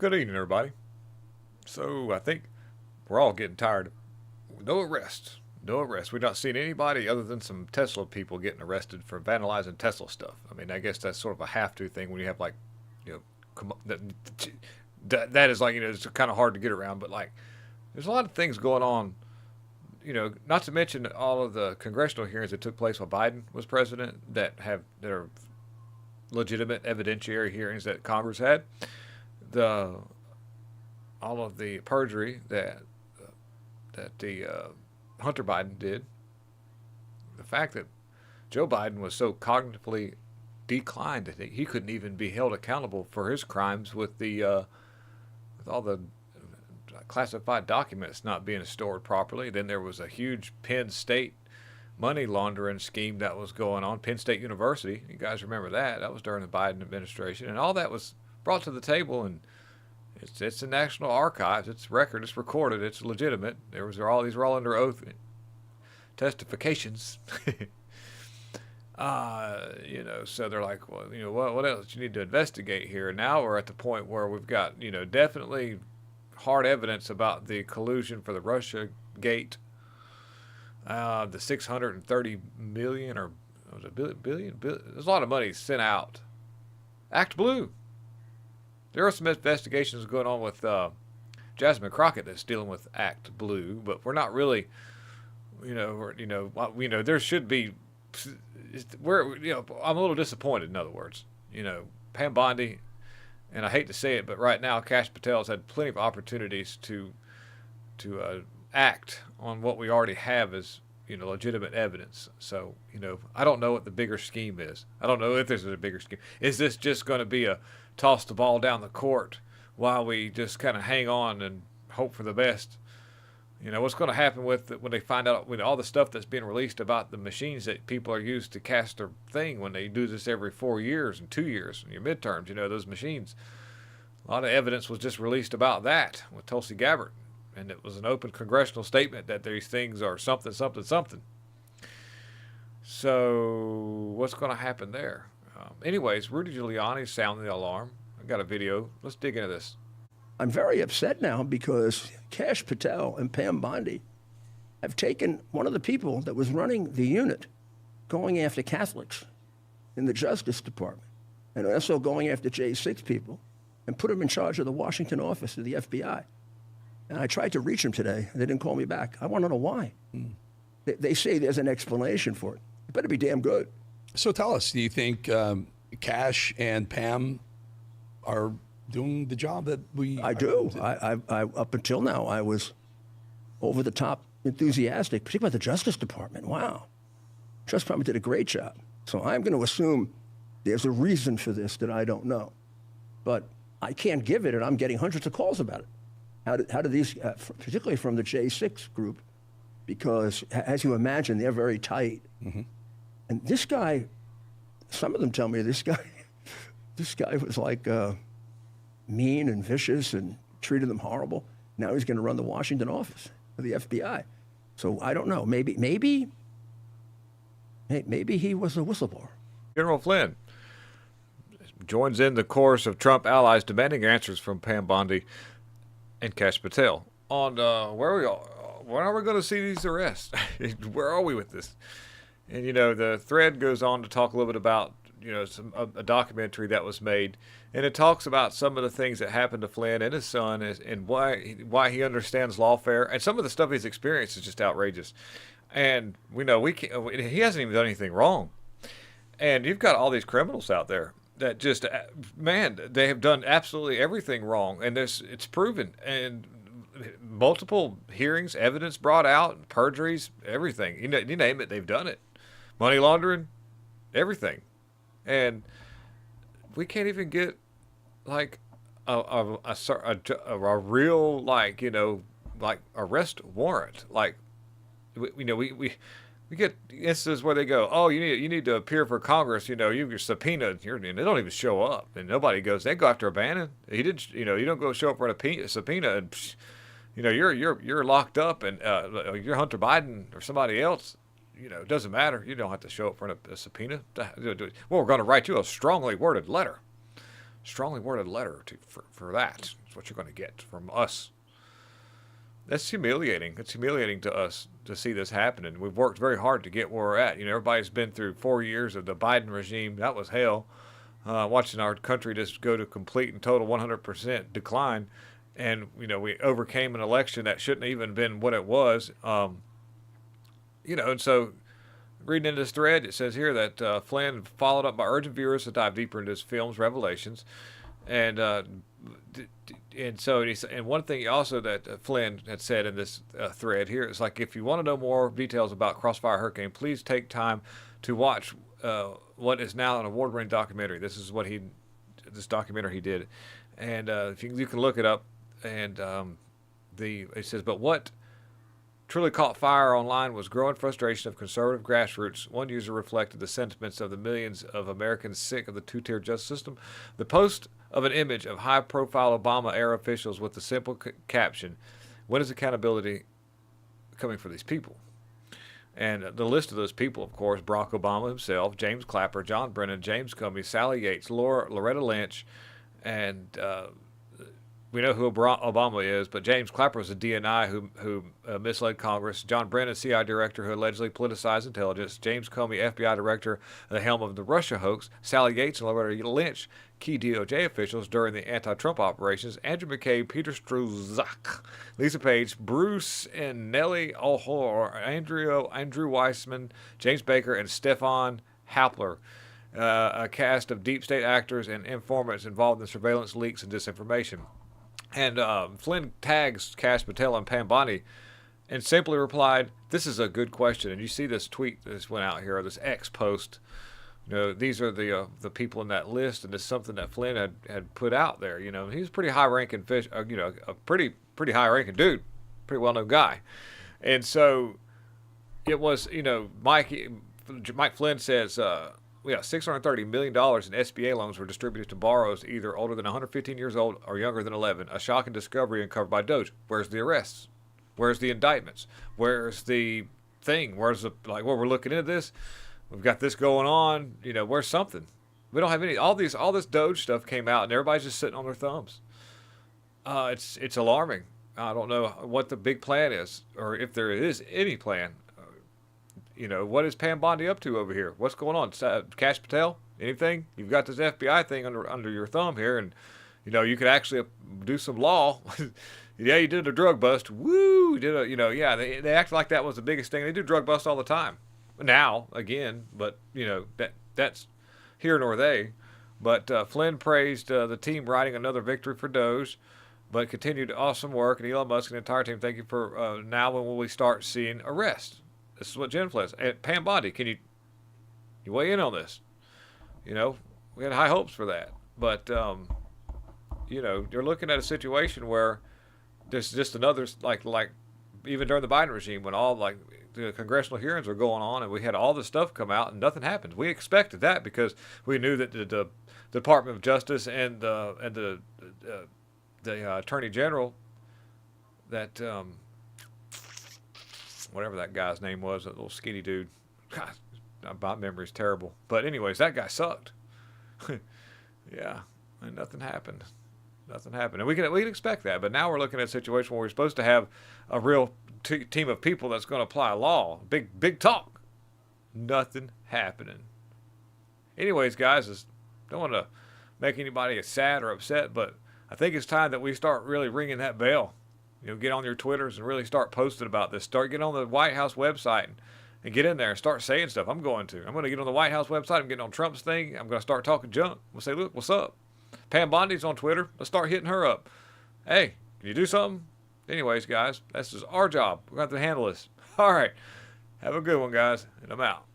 good evening, everybody. So I think we're all getting tired of no arrests. No arrests. We've not seen anybody other than some Tesla people getting arrested for vandalizing Tesla stuff. I mean, I guess that's sort of a have-to thing when you have like, you know, that is like, it's kind of hard to get around. But like, there's a lot of things going on. Not to mention all of the congressional hearings that took place while Biden was president that are legitimate evidentiary hearings that Congress had. All of the perjury that the Hunter Biden did. The fact that Joe Biden was so cognitively declined that he couldn't even be held accountable for his crimes with all the classified documents not being stored properly. Then there was a huge Penn State money laundering scheme that was going on. Penn State University, you guys remember that? That was during the Biden administration, and all that was brought to the table, and it's in National Archives. It's record. It's recorded. It's legitimate. These were all under oath testifications. So they're like, well, what else? You need to investigate here. And now we're at the point where we've got, definitely hard evidence about the collusion for the Russia gate, the 630 million or was it billion? There's a lot of money sent out. Act Blue. There are some investigations going on with Jasmine Crockett that's dealing with Act Blue, but we're not really, there should be. I'm a little disappointed. In other words, Pam Bondi, and I hate to say it, but right now Kash Patel's had plenty of opportunities to act on what we already have as legitimate evidence. So I don't know what the bigger scheme is. I don't know if there's a bigger scheme. Is this just going to be a toss the ball down the court while we just kind of hang on and hope for the best? What's going to happen when they find out with all the stuff that's being released about the machines that people are used to cast their thing when they do this every 4 years and 2 years in your midterms, those machines. A lot of evidence was just released about that with Tulsi Gabbard. And it was an open congressional statement that these things are something, something, something. So what's going to happen there? Anyways, Rudy Giuliani sounding the alarm. I got a video. Let's dig into this. I'm very upset now because Kash Patel and Pam Bondi have taken one of the people that was running the unit, going after Catholics in the Justice Department, and also going after J6 people, and put them in charge of the Washington office of the FBI. And I tried to reach them today. They didn't call me back. I want to know why. They say there's an explanation for it. It better be damn good. So tell us, do you think Kash and Pam are doing the job that I do. I up until now, I was over the top enthusiastic, particularly about the Justice Department. Wow. Justice Department did a great job. So I'm going to assume there's a reason for this that I don't know. But I can't give it, and I'm getting hundreds of calls about it. How do these, particularly from the J6 group, because as you imagine, they're very tight. Mm-hmm. And this guy, some of them tell me this guy was like mean and vicious and treated them horrible. Now he's going to run the Washington office of the FBI. So I don't know. Maybe he was a whistleblower. General Flynn joins in the chorus of Trump allies demanding answers from Pam Bondi and Kash Patel on where we are. When are we going to see these arrests? Where are we with this? And the thread goes on to talk a little bit about a documentary that was made, and it talks about some of the things that happened to Flynn and his son, and why he understands lawfare, and some of the stuff he's experienced is just outrageous. And he hasn't even done anything wrong, and you've got all these criminals out there that just, man, they have done absolutely everything wrong, and it's proven, and multiple hearings, evidence brought out, perjuries, everything. You name it, they've done it. Money laundering, everything. And we can't even get like a real arrest warrant. Like we get instances where they go, oh, you need to appear for Congress. You're subpoenaed. And they don't even show up, and nobody goes. They go after Bannon. He didn't. You don't go show up for a subpoena, and you're locked up, and you're Hunter Biden or somebody else. It doesn't matter. You don't have to show up for a subpoena. Well, we're going to write you a strongly worded letter. strongly worded letter for that. That's what you're going to get from us. That's humiliating. It's humiliating to us to see this happening. We've worked very hard to get where we're at. Everybody's been through 4 years of the Biden regime. That was hell. Watching our country just go to complete and total 100% decline. And, we overcame an election that shouldn't have even been what it was. And so reading into this thread, it says here that Flynn followed up by urging viewers to dive deeper into his film's revelations. And one thing also that Flynn had said in this thread here is like, if you want to know more details about Crossfire Hurricane, please take time to watch what is now an award-winning documentary. This is this documentary he did, and if you can look it up. And it says, but what truly caught fire online was growing frustration of conservative grassroots. One user reflected the sentiments of the millions of Americans sick of the two-tier justice system. The post of an image of high-profile Obama-era officials with the simple caption, when is accountability coming for these people? And the list of those people, of course, Barack Obama himself, James Clapper, John Brennan, James Comey, Sally Yates, Loretta Lynch, and we know who Obama is, but James Clapper was a DNI who misled Congress. John Brennan, CIA director who allegedly politicized intelligence. James Comey, FBI director at the helm of the Russia hoax. Sally Yates and Loretta Lynch, key DOJ officials during the anti-Trump operations. Andrew McCabe, Peter Strzok, Lisa Page, Bruce and Nellie O'Hore, Andrew Weissman, James Baker, and Stefan Halper. A cast of deep state actors and informants involved in surveillance, leaks, and disinformation. And Flynn tags Kash Patel and Pam Bondi and simply replied, this is a good question. And you see this tweet that went out here, or this X post. These are the people in that list, and it's something that Flynn had put out there. He's a pretty high-ranking a pretty high-ranking dude, pretty well-known guy. And so it was, Mike Flynn says, $630 million in SBA loans were distributed to borrowers either older than 115 years old or younger than 11. A shocking discovery uncovered by Doge. Where's the arrests? Where's the indictments? Where's the thing? Where's we're looking into this? We've got this going on. Where's something? We don't have any. All this Doge stuff came out, and everybody's just sitting on their thumbs. It's alarming. I don't know what the big plan is, or if there is any plan. What is Pam Bondi up to over here? What's going on? Kash Patel? Anything? You've got this FBI thing under your thumb here, and you could actually do some law. Yeah, you did a drug bust. Woo! They act like that was the biggest thing. They do drug busts all the time. Now, again, but that's here nor they. But Flynn praised the team writing another victory for Doge, but continued awesome work. And Elon Musk and the entire team, thank you for now. When will we start seeing arrests? This is what Jen Flynn. Pam Bondi, can you weigh in on this? We had high hopes for that, but you're looking at a situation where there's just another like even during the Biden regime when all the congressional hearings were going on and we had all this stuff come out and nothing happened. We expected that because we knew that the Department of Justice and the Attorney General, that whatever that guy's name was, that little skinny dude. God, my memory's terrible. But anyways, that guy sucked. Yeah, and nothing happened. And we can expect that. But now we're looking at a situation where we're supposed to have a real team of people that's going to apply law. Big talk. Nothing happening. Anyways, guys, don't want to make anybody sad or upset, but I think it's time that we start really ringing that bell. Get on your Twitters and really start posting about this. Get on the White House website and get in there and start saying stuff. I'm going to get on the White House website. I'm getting on Trump's thing. I'm going to start talking junk. We'll say, look, what's up? Pam Bondi's on Twitter. Let's start hitting her up. Hey, can you do something? Anyways, guys, this is our job. We're going to have to handle this. All right. Have a good one, guys, and I'm out.